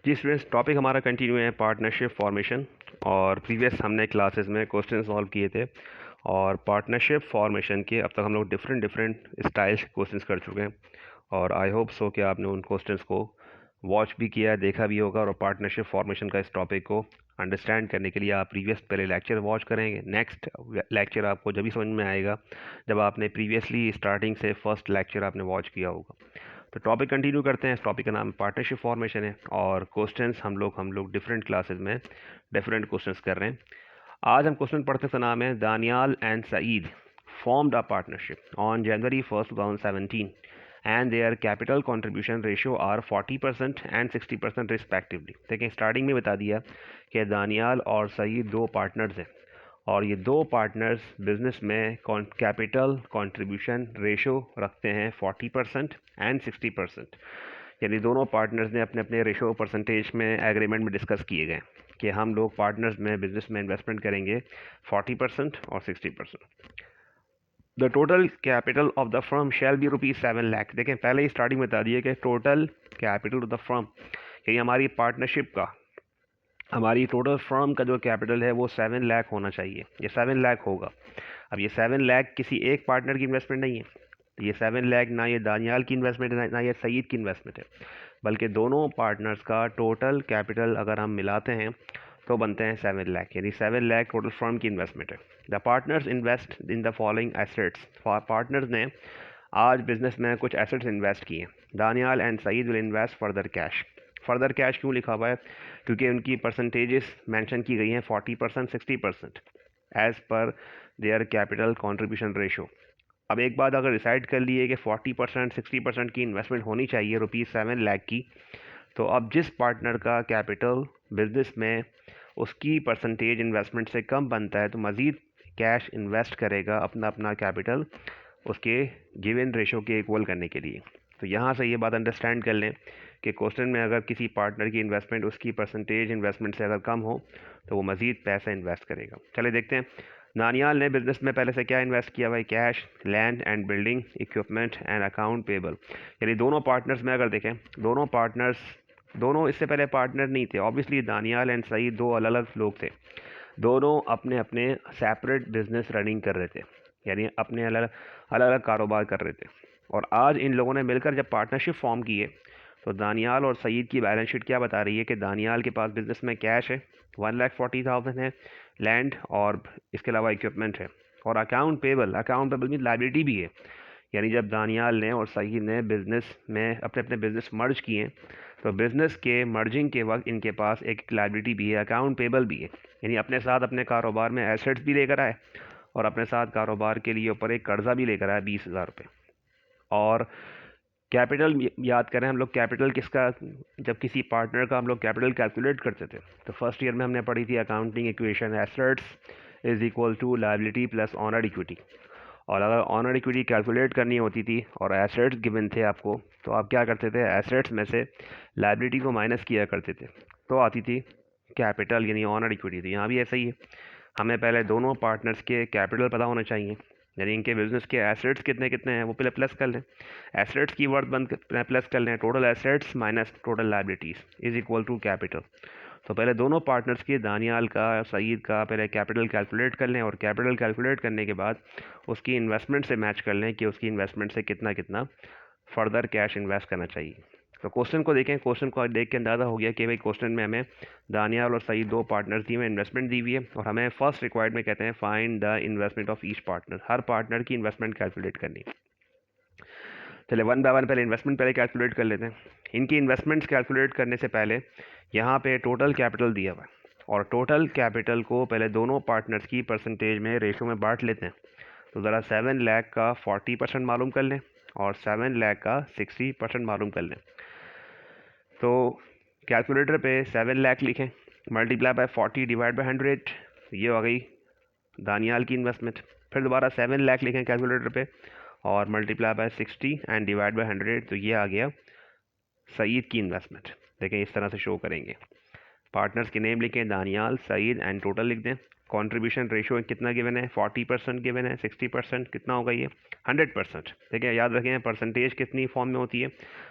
जी students, topic हमारा continue है partnership formation. और प्रीवियस हमने क्लासेस में क्वेश्चन सॉल्व किए थे और पार्टनरशिप फॉर्मेशन के अब तक हम लोग डिफरेंट डिफरेंट स्टाइल्स क्वेश्चंस कर चुके हैं। और आई होप सो कि आपने उन क्वेश्चंस को वॉच भी किया है, देखा भी होगा। और पार्टनरशिप फॉर्मेशन का इस टॉपिक को अंडरस्टैंड करने के लिए आप प्रीवियस पहले लेक्चर वॉच करेंगे। नेक्स्ट लेक्चर आपको जब भी समझ में आएगा जब आपने प्रीवियसली स्टार्टिंग से फर्स्ट लेक्चर आपने वॉच किया होगा। तो टॉपिक कंटिन्यू करते हैं। इस टॉपिक का नाम पार्टनरशिप फॉर्मेशन है और क्वेश्चंस हम लोग डिफरेंट क्लासेस में डिफरेंट क्वेश्चंस कर रहे हैं। आज हम क्वेश्चन पढ़ते हैं, नाम है Daniyal and Saeed formed a partnership on January 1st 2017 and their capital contribution ratio are 40% and 60% respectively। देखिए स्टार्टिंग में बता दिया कि दानियाल और सईद दो पार्टनर्स हैं और ये दो पार्टनर्स बिजनेस में कैपिटल कंट्रीब्यूशन रेशो रखते हैं 40% एंड 60%। यानी दोनों पार्टनर्स ने अपने अपने रेशो परसेंटेज में एग्रीमेंट में डिस्कस किए गए कि हम लोग पार्टनर्स में बिजनेस में इन्वेस्टमेंट करेंगे 40% और 60%। The total capital of the firm shall be ₹7 lakh. देखें पहले ही स्टार्टिंग में बता दिए कि total capital of the firm, यानी हमारी पार्टनरशिप का, हमारी टोटल फर्म का जो कैपिटल है वो 7 लाख होना चाहिए। ये 7 लाख होगा। अब ये 7 लाख किसी एक पार्टनर की इन्वेस्टमेंट नहीं है। ये 7 लाख ना ये दानियाल की इन्वेस्टमेंट है ना ये सईद की इन्वेस्टमेंट है, बल्कि दोनों पार्टनर्स का टोटल कैपिटल अगर हम मिलाते हैं तो बनते हैं 7 लाख, यानी 7 लाख टोटल फर्म की इन्वेस्टमेंट है। The partners invest in the following assets. Partners ने आज बिजनेस में कुछ एसेट्स इन्वेस्ट किए। Daniyal and Saeed will invest further cash. Further cash क्यों लिखा हुआ है? क्योंकि उनकी परसेंटेजेस मेंशन की गई हैं 40% 60% as per their capital contribution ratio. अब एक बात अगर डिसाइड कर लिए कि 40% 60% की इन्वेस्टमेंट होनी चाहिए ₹7 लाख की, तो अब जिस पार्टनर का कैपिटल बिजनेस में उसकी परसेंटेज इन्वेस्टमेंट से कम बनता है तो मज़ीद कैश इन्वेस्ट करेगा अपना अपना कैपिटल उसके गिवन रेशो के इक्वल करने के लिए। तो यहाँ से ये बात अंडरस्टैंड कर लें कि क्वेश्चन में अगर किसी पार्टनर की इन्वेस्टमेंट उसकी परसेंटेज इन्वेस्टमेंट से अगर कम हो तो वो मज़ीद पैसा इन्वेस्ट करेगा। चले देखते हैं दानियाल ने बिजनेस में पहले से क्या इन्वेस्ट किया भाई? Cash, land and building, equipment and account payable. यानी दोनों पार्टनर्स में अगर देखें, दोनों इससे पहले पार्टनर नहीं थे। ऑब्वियसली दानियाल एंड सईद दो अलग अलग लोग थे। दोनों अपने अपने सेपरेट बिजनेस रनिंग कर रहे थे, यानी अपने अलग अलग कारोबार कर रहे थे। और आज इन लोगों ने मिलकर जब पार्टनरशिप फॉर्म की है तो दानियाल और सईद की बैलेंस शीट क्या बता रही है कि दानियाल के पास बिजनेस में कैश है 1,40,000 है, लैंड और इसके अलावा इक्विपमेंट है, और अकाउंट पेबल में लाइबिलिटी भी है। यानी जब दानियाल ने और सईद ने बिजनेस में अपने अपने बिजनेस मर्ज किए तो बिजनेस के मर्जिंग के वक्त इनके पास एक लाइबिलिटी भी है, अकाउंट पेबल भी है। यानी अपने साथ अपने कारोबार में एसेट्स भी लेकर आए और अपने साथ कारोबार के लिए ऊपर एक कर्जा भी लेकर आया 20,000 रुपये। और कैपिटल याद करें हम लोग, कैपिटल किसका, जब किसी पार्टनर का हम लोग कैपिटल कैलकुलेट करते थे तो फर्स्ट ईयर में हमने पढ़ी थी accounting equation, assets is equal to liability plus owner's equity. और अगर ऑनर्ड इक्विटी कैलकुलेट करनी होती थी और एसेट्स गिवन थे आपको, तो आप क्या करते थे? एसेट्स में से लायबिलिटी को माइनस किया करते थे तो आती थी कैपिटल, यानी ऑनर्ड इक्विटी। थी यहाँ भी ऐसा ही है। हमें पहले दोनों पार्टनर्स के कैपिटल पता होना चाहिए, यानी इनके बिजनेस के एसेट्स कितने कितने हैं वो पहले प्लस कर लें। एसेट्स की वर्थ बंद प्लस कर लें, total assets minus total liabilities is equal to capital. तो पहले दोनों पार्टनर्स की, दानियाल का, सईद का, पहले कैपिटल कैलकुलेट कर लें और कैपिटल कैलकुलेट करने के बाद उसकी इन्वेस्टमेंट से मैच कर लें कि उसकी इन्वेस्टमेंट से कितना कितना फर्दर कैश इन्वेस्ट करना चाहिए। तो क्वेश्चन को देखें, क्वेश्चन को देख के अंदाज़ा हो गया कि भाई क्वेश्चन में हमें दानियाल और सईद दो पार्टनर्स दिए हुए, इन्वेस्टमेंट दी हुई है और हमें फर्स्ट रिक्वायर्ड में कहते हैं find the investment of each partner. Her partner की इन्वेस्टमेंट कैलकुलेट करनी है। चले वन बाय वन पहले इन्वेस्टमेंट पहले कैलकुलेट कर लेते हैं। इनकी इन्वेस्टमेंट्स कैलकुलेट करने से पहले यहाँ पे टोटल कैपिटल दिया हुआ है और टोटल कैपिटल को पहले दोनों पार्टनर्स की परसेंटेज में, रेशो में बांट लेते हैं। तो ज़रा 7 लाख का 40% मालूम कर लें और 7 लाख का 60% मालूम कर लें। तो कैलकुलेटर पे 7 लाख लिखें, मल्टीप्लाई बाय 40 डिवाइड बाय 100, ये हो गई दानियाल की इन्वेस्टमेंट। फिर दोबारा 7 लाख लिखें कैलकुलेटर पे और multiply by 60 and divide by 100, तो ये आ गया सईद की इन्वेस्टमेंट। देखें इस तरह से शो करेंगे, पार्टनर्स के नेम लिखें दानियाल, सईद एंड टोटल लिख दें कंट्रीब्यूशन रेशियो कितना गिवन है, 40% गिवन है, 60% कितना होगा ये, 100%। ठीक है, याद रखें परसेंटेज कितनी फॉर्म में होती है,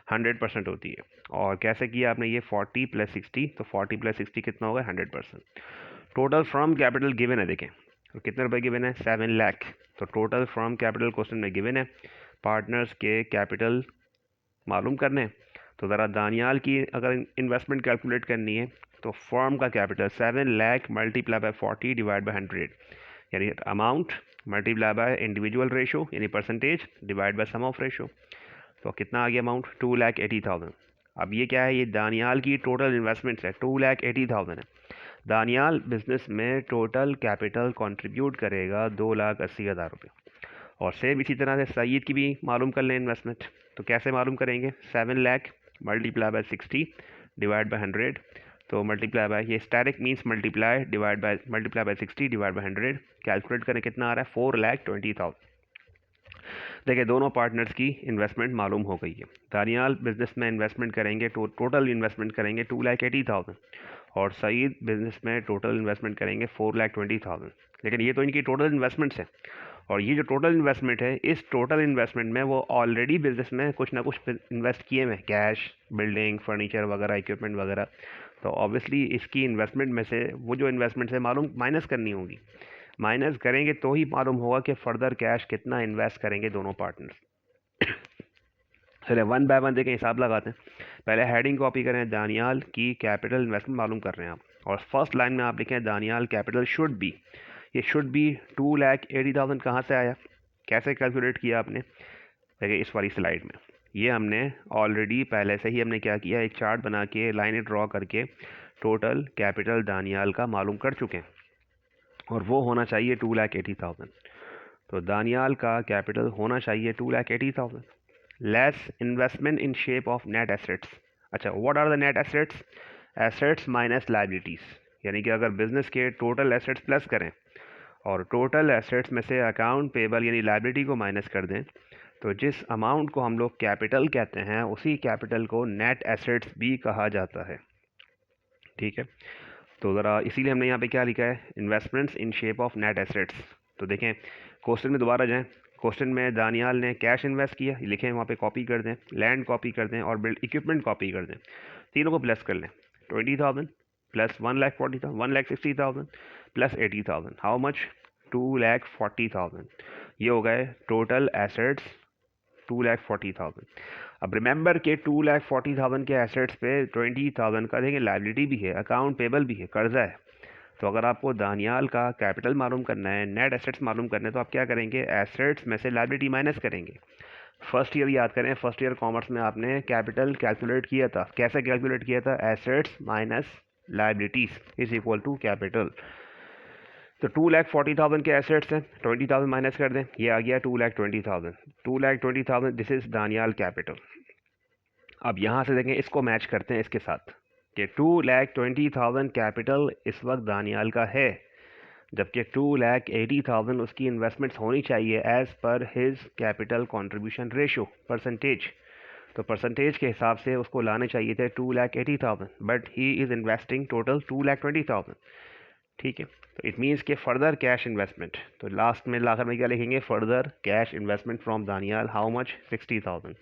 100% होती है। और कैसे किया आपने ये 40 + 60, तो 40 + 60 कितना होगा, 100%। टोटल फ्रॉम कैपिटल गिवन है, देखें तो कितने रुपए गिवन है, 7 लाख। तो टोटल फ्रॉम कैपिटल क्वेश्चन में गिवन है, पार्टनर्स के कैपिटल मालूम करने हैं। तो ज़रा दानियाल की अगर इन्वेस्टमेंट कैलकुलेट करनी है तो फर्म का capital 7 lakh multiply by 40 divide by 100, यानी amount multiply by individual ratio यानी percentage divide by sum of ratio. तो कितना आ गया अमाउंट, 2,80,000। अब ये क्या है, ये दानियाल की टोटल इन्वेस्टमेंट्स है, 2,80,000 है। दानियाल बिजनेस में टोटल कैपिटल कंट्रीब्यूट करेगा 2,80,000 रुपये। और सेम इसी तरह से सईद की भी मालूम कर लें इन्वेस्टमेंट। तो कैसे मालूम करेंगे, 7 lakh multiply bye 60 divide by 100। तो मल्टीप्लाई बाय, ये static means multiply by 60 divide by 100। Calculate करें कितना आ रहा है, 4,20,000। देखिए दोनों पार्टनर्स की इन्वेस्टमेंट मालूम हो गई है। दानियाल बिजनेस में इन्वेस्टमेंट करेंगे, टोटल इन्वेस्टमेंट करेंगे 2,80,000 और सईद बिजनेस में टोटल इन्वेस्टमेंट करेंगे 4,20,000। लेकिन ये तो इनकी टोटल इन्वेस्टमेंट्स है, और ये जो टोटल इन्वेस्टमेंट है, इस टोटल इन्वेस्टमेंट में वो ऑलरेडी बिजनेस में कुछ ना कुछ इन्वेस्ट किए हुए, कैश, बिल्डिंग, फर्नीचर वगैरह, इक्विपमेंट वगैरह। तो ऑब्वियसली इसकी इन्वेस्टमेंट में से वो जो इन्वेस्टमेंट है मालूम माइनस करनी होगी। माइनस करेंगे तो ही मालूम होगा कि फर्दर कैश कितना इन्वेस्ट करेंगे दोनों पार्टनर्स। चलिए वन बाय वन देखें, हिसाब लगाते हैं। पहले हेडिंग कॉपी करें, दानियाल की कैपिटल इन्वेस्टमेंट मालूम कर रहे हैं आप, और फर्स्ट लाइन में आप लिखें दानियाल कैपिटल शुड बी। ये शुड बी 2,80,000 कहाँ से आया, कैसे कैलकुलेट किया आपने, देखिए इस वाली स्लाइड में। ये हमने ऑलरेडी पहले से ही हमने क्या किया, एक चार्ट बना के लाइनें ड्रॉ करके टोटल कैपिटल दानियाल का मालूम कर चुके हैं, और वो होना चाहिए 2,80,000। तो दानियाल का कैपिटल होना चाहिए 2,80,000 less investment in shape of net assets. अच्छा, what are the net assets, assets minus liabilities, यानी कि अगर बिजनेस के टोटल एसेट्स प्लस करें और टोटल एसेट्स में से अकाउंट पेबल यानी लाइबिलिटी को माइनस कर दें, तो जिस अमाउंट को हम लोग कैपिटल कहते हैं उसी कैपिटल को नेट एसेट्स भी कहा जाता है। ठीक है, तो ज़रा इसीलिए हमने यहाँ पे क्या लिखा है, investments in shape of net assets. तो देखें क्वेश्चन में दोबारा जाएं, क्वेश्चन में दानियाल ने कैश इन्वेस्ट किया, लिखें वहाँ पे कॉपी कर दें, लैंड कॉपी कर दें और बिल्ड इक्विपमेंट कॉपी कर दें, तीनों को प्लस कर लें। 20,000 प्लस 1,40,000 1,60,000 प्लस 80,000, हाउ मच, 2,40,000। ये हो गए टोटल एसेट्स 2,40,000। अब रिमेंबर के 2,40,000 के एसेट्स पे 20,000 का देखें लाइबिलिटी भी है, अकाउंट पेबल भी है, कर्जा है। तो अगर आपको दानियाल का कैपिटल मालूम करना है, नेट एसेट्स मालूम करना है, तो आप क्या करेंगे, एसेट्स में से लाइबिलिटी माइनस करेंगे। फर्स्ट ईयर याद करें, फर्स्ट ईयर कॉमर्स में आपने कैपिटल कैलकुलेट किया था, कैसे कैलकुलेट किया था, assets minus liabilities is equal to capital. तो 2,40,000 के एसेट्स हैं, 20,000 माइनस कर दें, ये आ गया 2,20,000। 2,20,000 दिस इज दानियाल कैपिटल। अब यहाँ से देखें, इसको मैच करते हैं इसके साथ कि 2,20,000 कैपिटल इस वक्त दानियाल का है, जबकि 2,80,000 उसकी इन्वेस्टमेंट्स होनी चाहिए as per his capital contribution ratio percentage. तो परसेंटेज के हिसाब से उसको लाने चाहिए थे 2,80,000, but he is investing total 2,20,000। ठीक है, तो इट मीन्स के फर्दर कैश इन्वेस्टमेंट, तो लास्ट में लाकर में क्या लिखेंगे, further cash investment from Daniyal, how much, 60,000।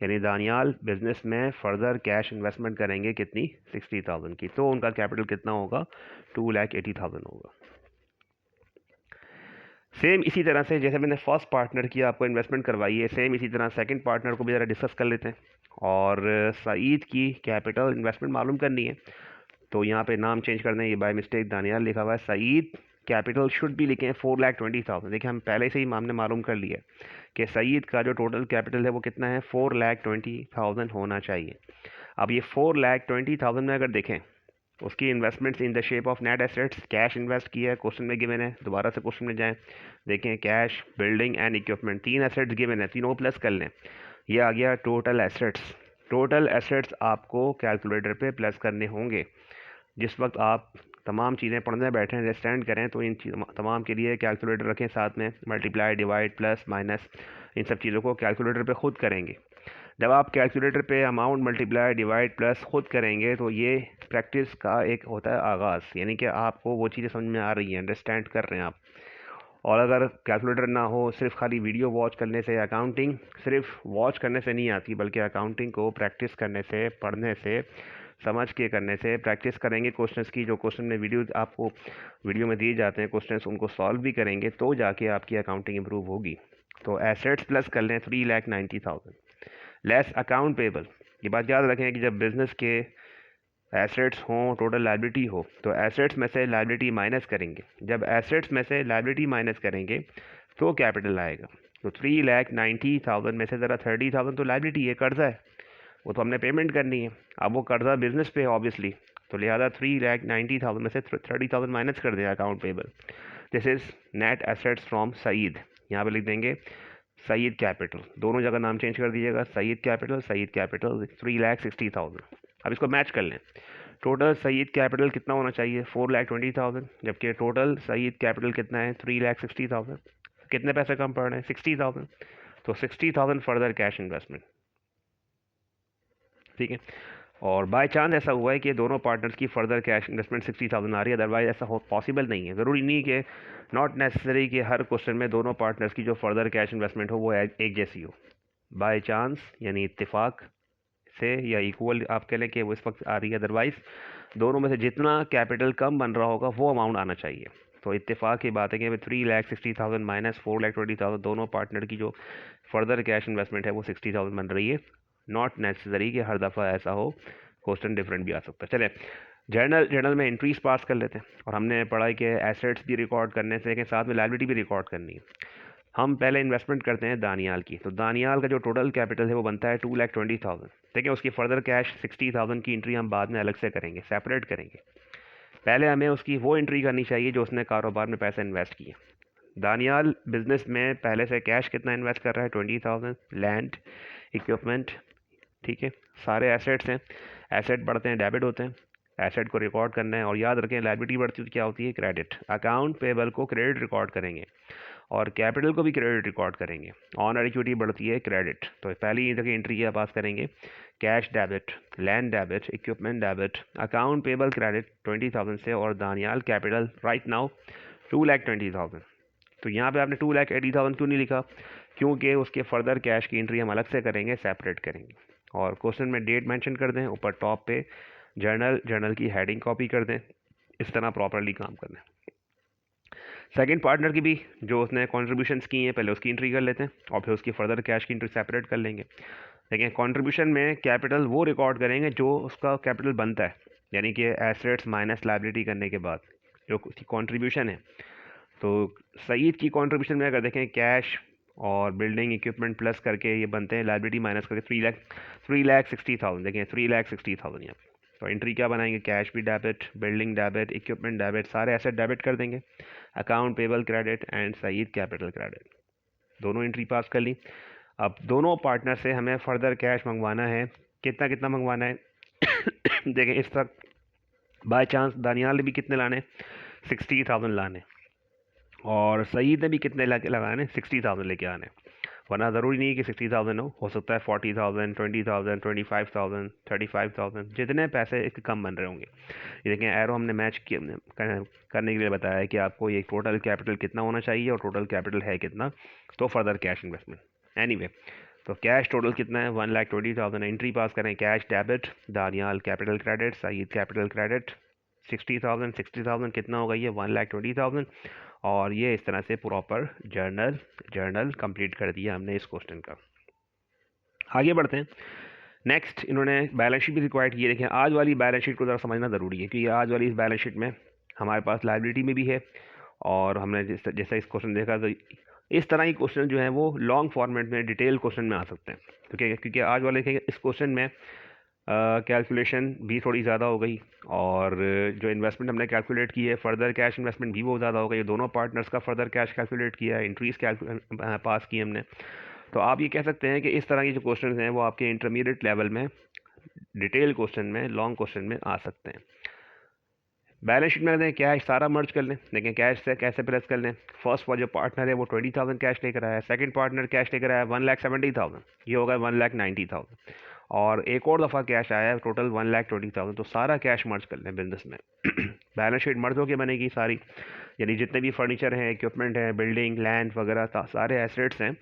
यानी दानियाल बिजनेस में फर्दर कैश इन्वेस्टमेंट करेंगे कितनी, 60,000 की। तो उनका कैपिटल कितना होगा, 2,80,000 होगा। सेम इसी तरह से जैसे मैंने फर्स्ट पार्टनर की आपको इन्वेस्टमेंट करवाई है, सेम इसी तरह सेकंड पार्टनर को भी ज़रा डिस्कस कर लेते हैं। और सईद की कैपिटल इन्वेस्टमेंट मालूम करनी है, तो यहाँ पे नाम चेंज कर दें, ये बाय मिस्टेक दानियाल लिखा हुआ है, सईद कैपिटल शुड भी लिखें 4,20,000। देखिए हम पहले से ही हमने मालूम कर लिया कि सईद का जो टोटल कैपिटल है वो कितना है, 4,20,000 होना चाहिए। अब ये 4,20,000 में अगर देखें, उसकी investments in the shape of net assets, cash invest किया है, क्वेश्चन में गिवन है, दोबारा से क्वेश्चन में जाएं, देखें cash, building and equipment, 3 assets given है, तीनों को प्लस कर लें, ये आ गया टोटल एसेट्स। टोटल एसेट्स आपको कैलकुलेटर पे प्लस करने होंगे। जिस वक्त आप तमाम चीज़ें पढ़ने बैठें, अंडरस्टैंड करें, तो इन तमाम के लिए कैलकुलेटर रखें साथ में, मल्टीप्लाई, डिवाइड, प्लस, माइनस, इन सब चीज़ों को कैलकुलेटर पे खुद करेंगे। जब आप कैलकुलेटर पे अमाउंट मल्टीप्लाई डिवाइड प्लस खुद करेंगे तो ये प्रैक्टिस का एक होता है आगाज़, यानी कि आपको वो चीज़ें समझ में आ रही हैं, अंडरस्टैंड कर रहे हैं आप। और अगर कैलकुलेटर ना हो, सिर्फ खाली वीडियो वॉच करने से अकाउंटिंग सिर्फ वॉच करने से नहीं आती, बल्कि अकाउंटिंग को प्रैक्टिस करने से, पढ़ने से, समझ के करने से, प्रैक्टिस करेंगे क्वेश्चंस की, जो क्वेश्चन में आपको वीडियो में दिए जाते हैं क्वेश्चंस, उनको सॉल्व भी करेंगे तो जाके आपकी अकाउंटिंग इंप्रूव होगी। तो एसेट्स प्लस कर लें 3,90,000 लेस अकाउंट पेबल। ये बात याद रखें कि जब बिजनेस के एसेट्स हों, टोटल लायबिलिटी हो, तो एसेट्स में से लायबिलिटी माइनस करेंगे। जब एसेट्स में से लायबिलिटी माइनस करेंगे तो कैपिटल आएगा। तो 3,90,000 में से ज़रा 30,000 तो लायबिलिटी है, कर्जा है, वो तो हमने पेमेंट करनी है। अब वो कर्जा बिजनेस पे है ऑब्वियसली, तो लिहाजा 3,90,000 में से 30,000 माइनस कर दें account payable. This is net assets from Saeed. यहाँ पे लिख देंगे सईद कैपिटल, दोनों जगह नाम चेंज कर दीजिएगा, सईद कैपिटल 3,60,000। अब इसको मैच कर लें। टोटल सईद कैपिटल कितना होना चाहिए? 4,20,000, जबकि टोटल सईद कैपिटल कितना है? 3,60,000। कितने पैसे कम पड़ रहे हैं? 60,000। तो 60,000 फर्दर कैश इन्वेस्टमेंट, ठीक है। और बाय चांस ऐसा हुआ है कि दोनों पार्टनर्स की फर्दर कैश इन्वेस्टमेंट 60,000 आ रही है, अदरवाइज ऐसा हो पॉसिबल नहीं है। ज़रूरी नहीं कि नॉट नेसेसरी कि हर क्वेश्चन में दोनों पार्टनर्स की जो फर्दर कैश इन्वेस्टमेंट हो वो एक जैसी हो। बाय चांस यानी इत्तेफाक से या इक्वल आप कह लें कि वो इस वक्त आ रही है, अदरवाइज दोनों में से जितना कैपिटल कम बन रहा होगा वो अमाउंट आना चाहिए। तो इत्तेफाक की बात है कि 3,60,000 माइनस 4,20,000 दोनों पार्टनर की जो फर्दर कैश इन्वेस्टमेंट है वो 60,000 बन रही है। नॉट नेसेसरी कि हर दफ़ा ऐसा हो, क्वेश्चन डिफरेंट भी आ सकता है। चले जर्नल में एंट्रीज पास कर लेते हैं। और हमने पढ़ा है कि एसेट्स भी रिकॉर्ड करने से लेकिन साथ में लायबिलिटी भी रिकॉर्ड करनी है। हम पहले इन्वेस्टमेंट करते हैं दानियाल की, तो दानियाल का जो टोटल कैपिटल है वो बनता है 2,20,000। ठीक है, उसकी फर्दर कैश 60,000 की एंट्री हम बाद में अलग से करेंगे, सेपरेट करेंगे। पहले हमें उसकी वो एंट्री करनी चाहिए जो उसने कारोबार में पैसे इन्वेस्ट किए। दानियाल बिजनेस में पहले से कैश कितना इन्वेस्ट कर रहा है? 20,000। लैंड, इक्विपमेंट, ठीक है, सारे एसेट्स हैं। एसेट बढ़ते हैं, डेबिट होते हैं। एसेट को रिकॉर्ड करना है। और याद रखें लायबिलिटी बढ़ती है तो क्या होती है? क्रेडिट। अकाउंट पेबल को क्रेडिट रिकॉर्ड करेंगे और कैपिटल को भी क्रेडिट रिकॉर्ड करेंगे। ऑनर इक्विटी बढ़ती है, क्रेडिट। तो पहली जगह एंट्री क्या पास करेंगे? Cash debit, land debit, equipment debit, account payable credit 20,000 से, और दानियाल कैपिटल राइट नाउ 2,20,000। तो यहाँ पे आपने 2,80,000 क्यों नहीं लिखा? क्योंकि उसके फर्दर कैश की एंट्री हम अलग से करेंगे, सेपरेट करेंगे। और क्वेश्चन में डेट मेंशन कर दें, ऊपर टॉप पे जर्नल की हेडिंग कॉपी कर दें। इस तरह प्रॉपरली काम करना है। सेकंड पार्टनर की भी जो उसने कॉन्ट्रीब्यूशंस की हैं पहले उसकी एंट्री कर लेते हैं और फिर उसकी फर्दर कैश की एंट्री सेपरेट कर लेंगे। लेकिन कॉन्ट्रीब्यूशन में कैपिटल वो रिकॉर्ड करेंगे जो उसका कैपिटल बनता है, यानी कि एसेट्स माइनस लायबिलिटी करने के बाद जो उसकी कॉन्ट्रीब्यूशन है। तो सईद की कॉन्ट्रीब्यूशन में अगर देखें कैश और बिल्डिंग इक्विपमेंट प्लस करके ये बनते हैं, लायबिलिटी माइनस करके 3,60,000। देखें 3,60,000 यहाँ पे। तो एंट्री क्या बनाएंगे? कैश भी debit, building debit, equipment debit, सारे एसेट डेबिट कर देंगे। Account payable credit and Saeed capital credit, दोनों एंट्री पास कर ली। अब दोनों पार्टनर से हमें फर्दर कैश मंगवाना है। कितना कितना मंगवाना है? देखें इस तक बाय चांस दानियाल ने भी कितने लाने? 60,000 लाने, और सईद ने भी कितने लगाने? 60,000 लेके आने। वरना ज़रूरी नहीं है कि 60,000 हो सकता है 40,000, 20,000, 25,000, 35,000, जितने पैसे इसके कम बन रहे होंगे। ये देखें एरो हमने मैच करने के लिए बताया है कि आपको ये टोटल कैपिटल कितना होना चाहिए और टोटल कैपिटल है कितना, तो फर्दर कैश इन्वेस्टमेंट। एनीवे, तो कैश टोटल कितना है? 1,20,000। एंट्री पास करें, cash debit, Daniyal capital credit, Saeed capital credit 60,000। 60,000 कितना होगा? ये 1,20,000। और ये इस तरह से प्रॉपर जर्नल कंप्लीट कर दिया हमने इस क्वेश्चन का। आगे बढ़ते हैं। नेक्स्ट इन्होंने बैलेंस शीट भी रिक्वायर्ड की है। देखें आज वाली बैलेंस शीट को ज़रा समझना ज़रूरी है, क्योंकि आज वाली इस बैलेंस शीट में हमारे पास लायबिलिटी में भी है, और हमने जैसा इस क्वेश्चन देखा तो इस तरह के क्वेश्चन जो हैं वो लॉन्ग फॉर्मेट में डिटेल क्वेश्चन में आ सकते हैं। क्योंकि आज वाले इस क्वेश्चन में कैलकुलेशन भी थोड़ी ज़्यादा हो गई, और जो इन्वेस्टमेंट हमने कैलकुलेट की है फर्दर कैश इन्वेस्टमेंट भी बहुत ज़्यादा हो गई। दोनों पार्टनर्स का फर्दर कैश कैलकुलेट किया है, एंट्रीज पास की हमने। तो आप ये कह सकते हैं कि इस तरह के जो क्वेश्चन हैं वो आपके इंटरमीडिएट लेवल में डिटेल क्वेश्चन में, लॉन्ग क्वेश्चन में आ सकते हैं। बैलेंस शीट में रहते हैं कैश सारा मर्ज कर लें। देखें कैश से कैसे प्लस कर लें। फर्स्ट जो पार्टनर है वो 20,000 कैश लेकर आया है, सेकंड पार्टनर कैश लेकर आया है 1,70,000, ये होगा 1,90,000, और एक और दफ़ा कैश आया है टोटल 1,20,000। तो सारा कैश मर्ज कर लें बिजनेस में। बैलेंस शीट मर्ज होकर बनेगी सारी, यानी जितने भी फर्नीचर हैं, इक्विपमेंट हैं, बिल्डिंग लैंड वगैरह सारे एसेट्स हैं,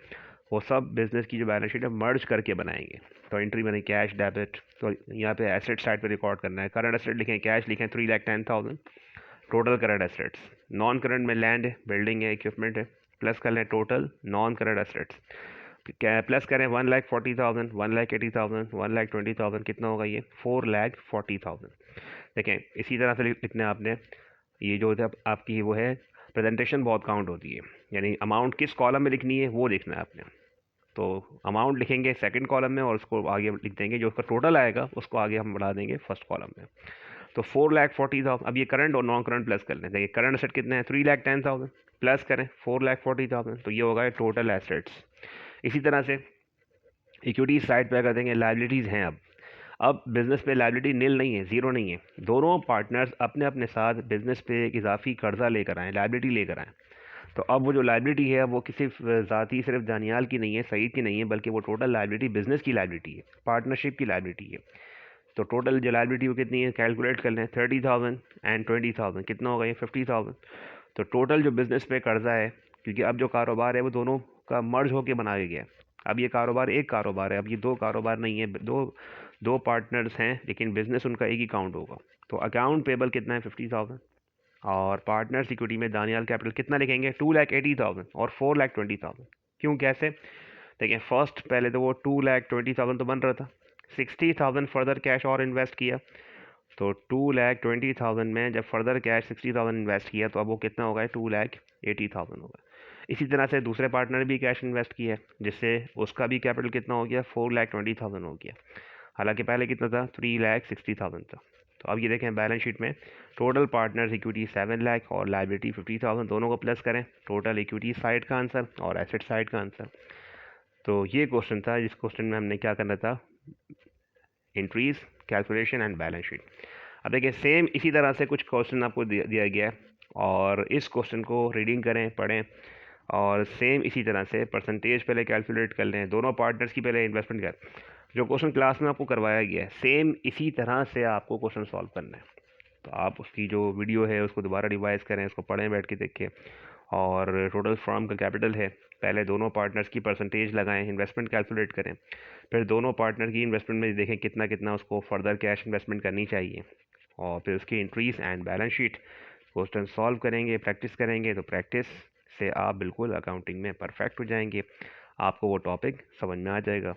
वो सब बिजनेस की जो बैलेंस शीट है मर्ज करके बनाएंगे। तो एंट्री बने कैश डेबिट, तो यहाँ पे एसेट साइड पे रिकॉर्ड करना है। करंट एसेट लिखें, कैश लिखें 3,10,000 total current assets. Non current में लैंड है, बिल्डिंग है, इक्विपमेंट है, प्लस कर लें total non current assets. Plus करें 1,40,000, 1,80,000, 1,20,000, कितना होगा ये 4,40,000। देखें इसी तरह से लिखना है आपने। ये जो है आपकी वो है प्रेजेंटेशन बहुत काउंट होती है, यानी अमाउंट किस कॉलम में लिखनी है वो लिखना है आपने। तो अमाउंट लिखेंगे सेकंड कॉलम में और उसको आगे लिख देंगे, जो उसका टोटल आएगा उसको आगे हम बढ़ा देंगे फर्स्ट कॉलम में। तो 4,40,000। अब ये करंट और नॉन करंट प्लस कर लें। देखिए करंट एसेट कितने हैं 3,10,000, प्लस करें 4,40,000, तो ये होगा टोटल एसेट्स। इसी तरह से इक्विटी साइड पे कर देंगे, लाइबिलिटीज़ हैं। अब बिज़नेस पे लाइबिलिटी नील नहीं है, ज़ीरो नहीं है। दोनों पार्टनर्स अपने अपने साथ बिज़नेस पे एक इजाफी कर्जा लेकर आएँ, लाइबिलिटी लेकर आएँ। तो अब वो जो लाइबिलिटी है वो किसी ज़ाती सिर्फ दानियाल की नहीं है, सईद की नहीं है, बल्कि वो टोटल लाइबिलिटी बिज़नेस की लाइबिलिटी है, पार्टनरशिप की लाइबिलिटी है। तो टोटल जो लाइबिलिटी वो कितनी है कैलकुलेट कर लें, 30,000 एंड 20,000, कितना होगा ये 50,000। तो टोटल जो बिज़नेस पे कर्जा है, क्योंकि अब जो कारोबार है वो दोनों का मर्ज होकर बनाया गया है। अब ये कारोबार एक कारोबार है, अब ये दो कारोबार नहीं है, दो दो पार्टनर्स हैं, लेकिन बिज़नेस उनका एक ही काउंट होगा। तो अकाउंट पेबल कितना है 50,000, और पार्टनर्स इक्विटी में दानियाल कैपिटल कितना लिखेंगे 2,80,000 और 4,20,000। क्यों कैसे देखिए, फर्स्ट पहले तो वो 2,20,000 तो बन रहा था, 60,000 फर्दर कैश और इन्वेस्ट किया, तो 2,20,000 में जब फर्दर कैश 60,000 इन्वेस्ट किया तो अब वो कितना होगा 2,80,000 होगा। इसी तरह से दूसरे पार्टनर ने भी कैश इन्वेस्ट किया, जिससे उसका भी कैपिटल कितना हो गया 4,20,000 हो गया। हालांकि पहले कितना था 3,60,000 था। तो अब ये देखें बैलेंस शीट में टोटल पार्टनर्स इक्विटी 7 लाख और लाइबिलिटी 50,000, दोनों को प्लस करें, टोटल इक्विटी साइड का आंसर और एसेट साइड का आंसर। तो ये क्वेश्चन था, जिस क्वेश्चन में हमने क्या करना था, entries, calculation and balance sheet. अब देखिए सेम इसी तरह से कुछ क्वेश्चन आपको दिया गया है, और इस क्वेश्चन को रीडिंग करें, पढ़ें, और सेम इसी तरह से परसेंटेज पहले कैलकुलेट कर लें, दोनों पार्टनर्स की पहले इन्वेस्टमेंट कर, जो क्वेश्चन क्लास में आपको करवाया गया है सेम इसी तरह से आपको क्वेश्चन सॉल्व करना है। तो आप उसकी जो वीडियो है उसको दोबारा रिवाइज करें, उसको पढ़ें बैठ के देखें, और टोटल फर्म का कैपिटल है, पहले दोनों पार्टनर्स की परसेंटेज लगाएं, इन्वेस्टमेंट कैलकुलेट करें, फिर दोनों पार्टनर की इन्वेस्टमेंट में देखें कितना कितना उसको फर्दर कैश इन्वेस्टमेंट करनी चाहिए, और फिर उसकी entries and balance sheet question solve करेंगे, प्रैक्टिस करेंगे। तो प्रैक्टिस से आप बिल्कुल अकाउंटिंग में परफेक्ट हो जाएंगे, आपको वो टॉपिक समझ में आ जाएगा।